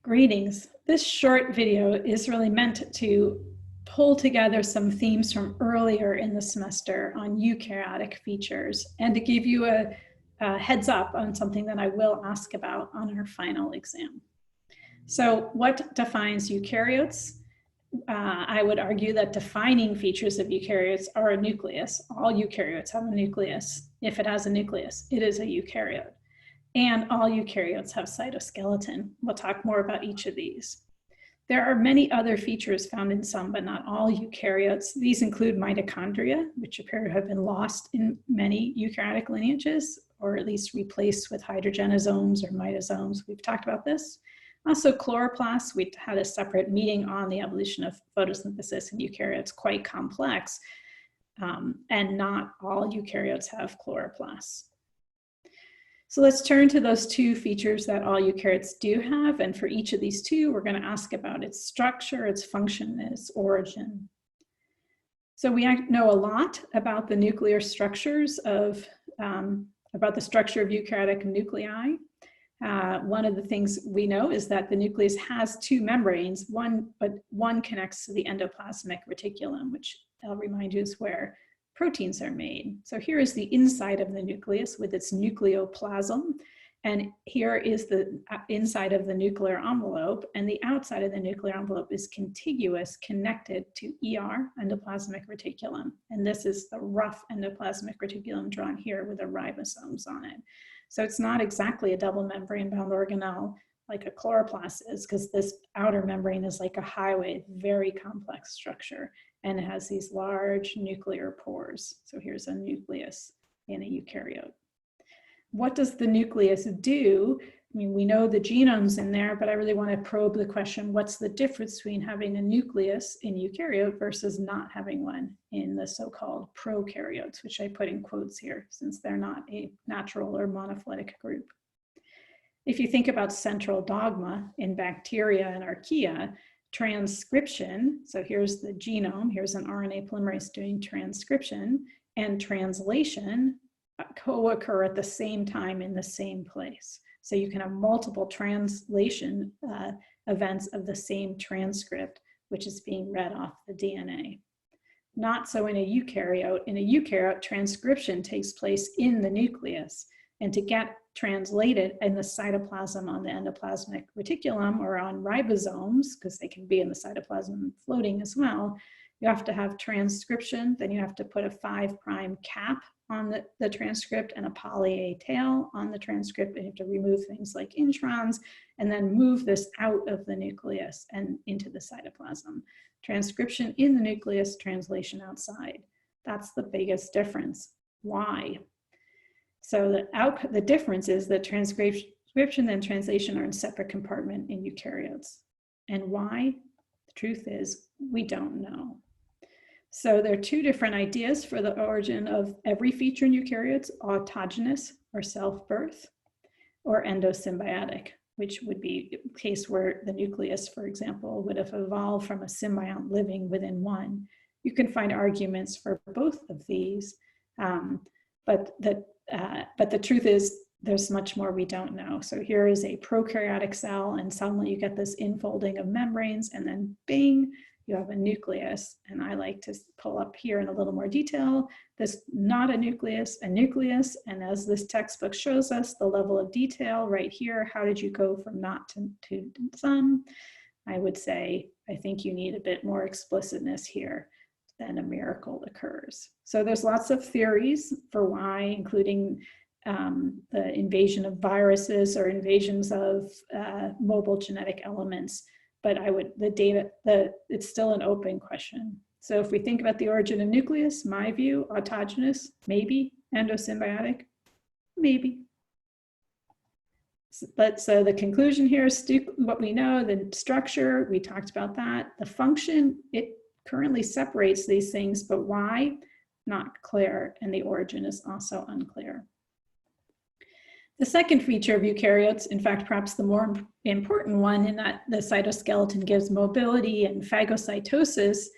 Greetings. This short video is really meant to pull together some themes from earlier in the semester on eukaryotic features and to give you a heads up on something that I will ask about on our final exam. So what defines eukaryotes? I would argue that defining features of eukaryotes are a nucleus. All eukaryotes have a nucleus. If it has a nucleus, it is a eukaryote. And all eukaryotes have cytoskeleton. We'll talk more about each of these. There are many other features found in some, but not all eukaryotes. These include mitochondria, which appear to have been lost in many eukaryotic lineages, or at least replaced with hydrogenosomes or mitosomes. We've talked about this. Also chloroplasts, we had a separate meeting on the evolution of photosynthesis in eukaryotes, quite complex, and not all eukaryotes have chloroplasts. So let's turn to those two features that all eukaryotes do have. And for each of these two, we're going to ask about its structure, its function, and its origin. So we know a lot about the nuclear structures of, about the structure of eukaryotic nuclei. One of the things we know is that the nucleus has two membranes, but one connects to the endoplasmic reticulum, which I'll remind you is where proteins are made. So here is the inside of the nucleus with its nucleoplasm, and here is the inside of the nuclear envelope, and the outside of the nuclear envelope is contiguous, connected to ER, endoplasmic reticulum, and this is the rough endoplasmic reticulum drawn here with the ribosomes on it. So it's not exactly a double membrane bound organelle like a chloroplast is, because this outer membrane is like a highway, very complex structure, and it has these large nuclear pores. So here's a nucleus in a eukaryote. What does the nucleus do? I mean, we know the genome's in there, but I really want to probe the question, what's the difference between having a nucleus in eukaryote versus not having one in the so-called prokaryotes, which I put in quotes here since they're not a natural or monophyletic group. If you think about central dogma in bacteria and archaea, transcription, so here's the genome, here's an RNA polymerase doing transcription, and translation co-occur at the same time in the same place. So you can have multiple translation events of the same transcript, which is being read off the DNA. Not so in a eukaryote. In a eukaryote, transcription takes place in the nucleus, and to get translated in the cytoplasm on the endoplasmic reticulum or on ribosomes, because they can be in the cytoplasm floating as well, you have to have transcription, then you have to put a 5' cap on the transcript and a poly-A tail on the transcript, and you have to remove things like introns, and then move this out of the nucleus and into the cytoplasm. Transcription in the nucleus, translation outside. That's the biggest difference. Why? So the difference is that transcription and translation are in separate compartment in eukaryotes. And why? The truth is, we don't know. So there are two different ideas for the origin of every feature in eukaryotes: autogenous, or self-birth, or endosymbiotic, which would be a case where the nucleus, for example, would have evolved from a symbiont living within one. You can find arguments for both of these, but the truth is there's much more we don't know. So here is a prokaryotic cell, and suddenly you get this infolding of membranes, and then bing, you have a nucleus. And I like to pull up here in a little more detail, this not a nucleus, and as this textbook shows us, the level of detail right here, how did you go from not to some? I would say, I think you need a bit more explicitness here. Then a miracle occurs. So there's lots of theories for why, including the invasion of viruses or invasions of mobile genetic elements. But it's still an open question. So if we think about the origin of nucleus, my view, autogenous, maybe, endosymbiotic, maybe. So the conclusion here is what we know, the structure, we talked about that. The function, it currently separates these things, but why? Not clear, and the origin is also unclear. The second feature of eukaryotes, in fact, perhaps the more important one, in that the cytoskeleton gives mobility and phagocytosis,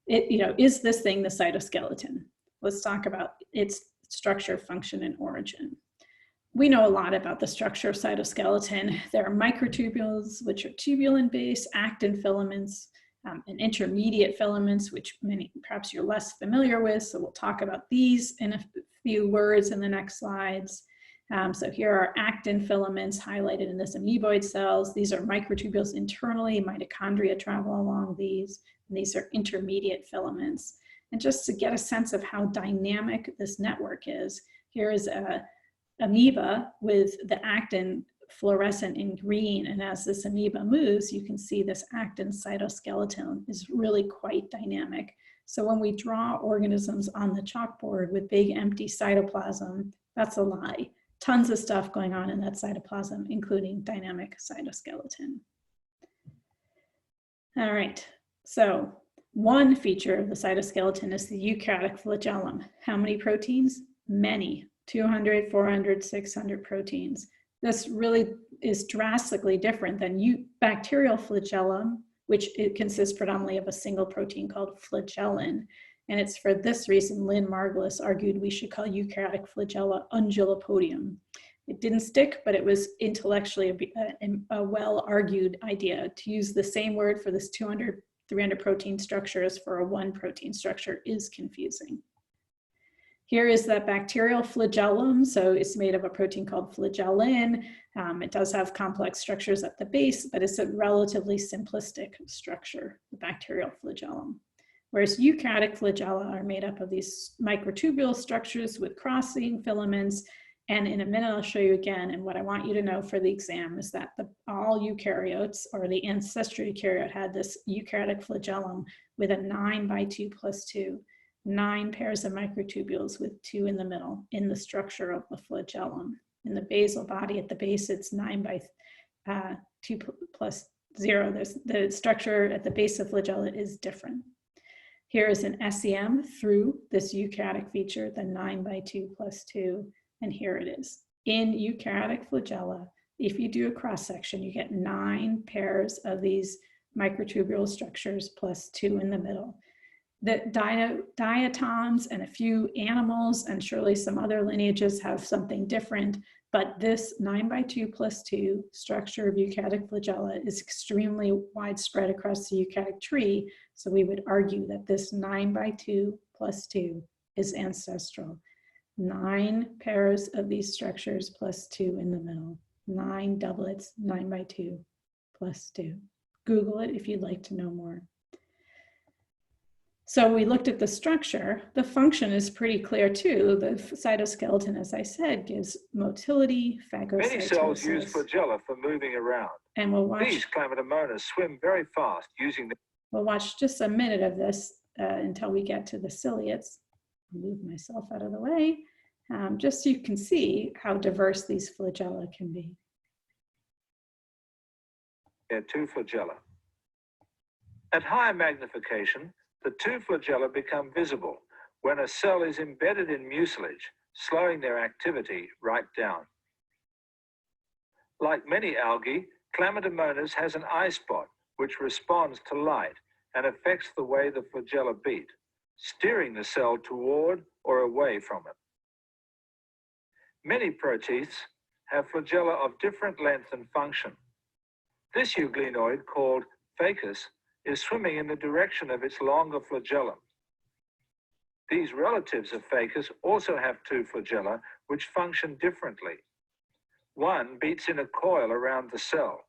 is this thing the cytoskeleton? Let's talk about its structure, function, and origin. we know a lot about the structure of cytoskeleton. There are microtubules, which are tubulin base, actin filaments, and intermediate filaments, which perhaps you're less familiar with. So we'll talk about these in a few words in the next slides. So here are actin filaments highlighted in this amoeboid cells. These are microtubules internally. Mitochondria travel along these, and these are intermediate filaments. And just to get a sense of how dynamic this network is, here is a amoeba with the actin fluorescent in green, and as this amoeba moves, you can see this actin cytoskeleton is really quite dynamic. So when we draw organisms on the chalkboard with big empty cytoplasm, that's a lie. Tons of stuff going on in that cytoplasm, including dynamic cytoskeleton. All right, so one feature of the cytoskeleton is the eukaryotic flagellum. How many proteins? Many. 200, 400, 600 proteins. This really is drastically different than bacterial flagellum, which it consists predominantly of a single protein called flagellin. And it's for this reason Lynn Margulis argued we should call eukaryotic flagella ungulopodium. It didn't stick, but it was intellectually a well-argued idea. To use the same word for this 200, 300 protein structure as for a one protein structure is confusing. Here is that bacterial flagellum. So it's made of a protein called flagellin. It does have complex structures at the base, but it's a relatively simplistic structure, the bacterial flagellum. Whereas eukaryotic flagella are made up of these microtubule structures with crossing filaments. And in a minute, I'll show you again. And what I want you to know for the exam is that all eukaryotes, or the ancestral eukaryote, had this eukaryotic flagellum with a 9x2 + 2. 9 pairs of microtubules with 2 in the middle in the structure of the flagellum. In the basal body at the base, it's 9x2 + 0. The structure at the base of flagella is different. Here is an SEM through this eukaryotic feature, the 9x2 + 2, and here it is. In eukaryotic flagella, if you do a cross-section, you get 9 pairs of these microtubule structures plus 2 in the middle. The diatoms and a few animals and surely some other lineages have something different, but this 9x2 + 2 structure of eukaryotic flagella is extremely widespread across the eukaryotic tree. So we would argue that this 9x2 + 2 is ancestral. 9 pairs of these structures plus 2 in the middle. 9 doublets, 9x2 + 2. Google it if you'd like to know more. So we looked at the structure. The function is pretty clear too. The cytoskeleton, as I said, gives motility, phagocytosis. Many cells use flagella for moving around. And we'll watch. These chlamydomonas swim very fast using the. We'll watch just a minute of this until we get to the ciliates. Move myself out of the way, just so you can see how diverse these flagella can be. There are 2 flagella. At higher magnification, the 2 flagella become visible when a cell is embedded in mucilage, slowing their activity right down. Like many algae, chlamydomonas has an eye spot which responds to light and affects the way the flagella beat, steering the cell toward or away from it. Many protists have flagella of different length and function. This euglenoid, called Phacus, is swimming in the direction of its longer flagellum. These relatives of Phacus also have 2 flagella which function differently. One beats in a coil around the cell.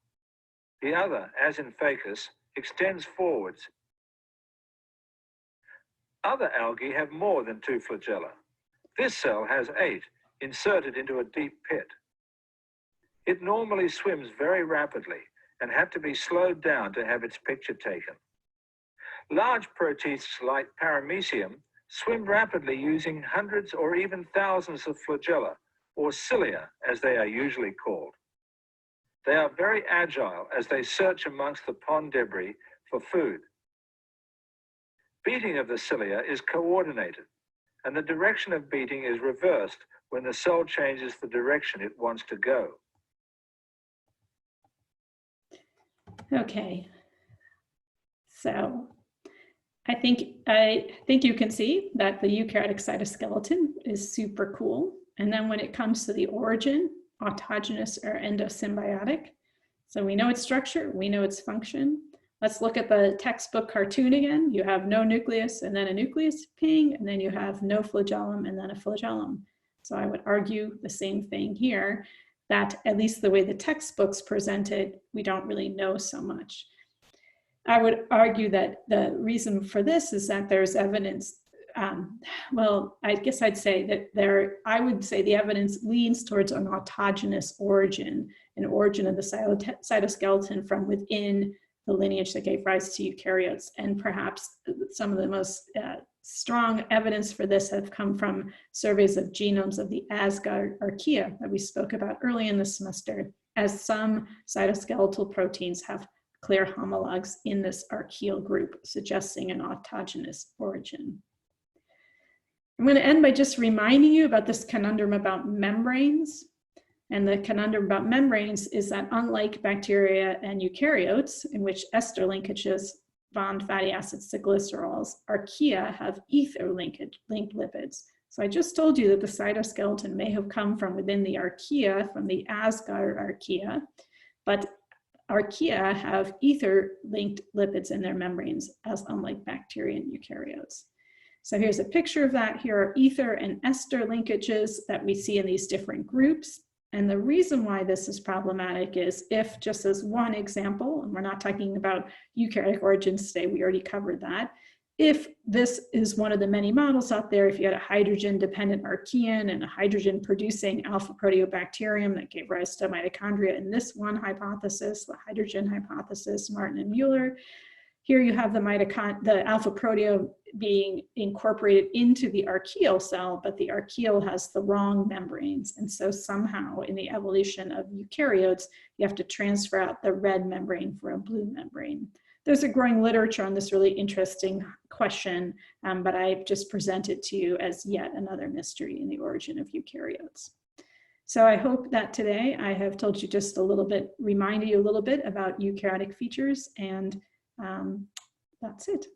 The other, as in Phacus, extends forwards. Other algae have more than 2 flagella. This cell has 8, inserted into a deep pit. It normally swims very rapidly and had to be slowed down to have its picture taken. Large protists like Paramecium swim rapidly using hundreds or even thousands of flagella, or cilia as they are usually called. They are very agile as they search amongst the pond debris for food. Beating of the cilia is coordinated, and the direction of beating is reversed when the cell changes the direction it wants to go. Okay, so I think you can see that the eukaryotic cytoskeleton is super cool. And then when it comes to the origin, autogenous or endosymbiotic. So we know its structure, we know its function. Let's look at the textbook cartoon again. You have no nucleus and then a nucleus, ping, and then you have no flagellum and then a flagellum. So I would argue the same thing here, that at least the way the textbooks present it, we don't really know so much. I would argue that the reason for this is that there's evidence. Well, I guess I'd say that I would say the evidence leans towards an autogenous origin, an origin of the cytoskeleton from within the lineage that gave rise to eukaryotes. And perhaps some of the most strong evidence for this have come from surveys of genomes of the Asgard archaea that we spoke about early in the semester, as some cytoskeletal proteins have clear homologs in this archaeal group, suggesting an autogenous origin. I'm going to end by just reminding you about this conundrum about membranes. And the conundrum about membranes is that unlike bacteria and eukaryotes, in which ester linkages bond fatty acids to glycerols, archaea have ether linked lipids. So I just told you that the cytoskeleton may have come from within the archaea, from the Asgard archaea, but archaea have ether-linked lipids in their membranes, as unlike bacteria and eukaryotes. So here's a picture of that. Here are ether and ester linkages that we see in these different groups. And the reason why this is problematic is if, just as one example, and we're not talking about eukaryotic origins today, we already covered that. If this is one of the many models out there, if you had a hydrogen-dependent archaean and a hydrogen-producing alpha proteobacterium that gave rise to mitochondria in this one hypothesis, the hydrogen hypothesis, Martin and Mueller, here you have the alpha proteome being incorporated into the archaeal cell, but the archaeal has the wrong membranes. And so somehow in the evolution of eukaryotes, you have to transfer out the red membrane for a blue membrane. There's a growing literature on this really interesting question, but I've just presented to you as yet another mystery in the origin of eukaryotes. So I hope that today I have told you just a little bit, reminded you a little bit about eukaryotic features, and that's it.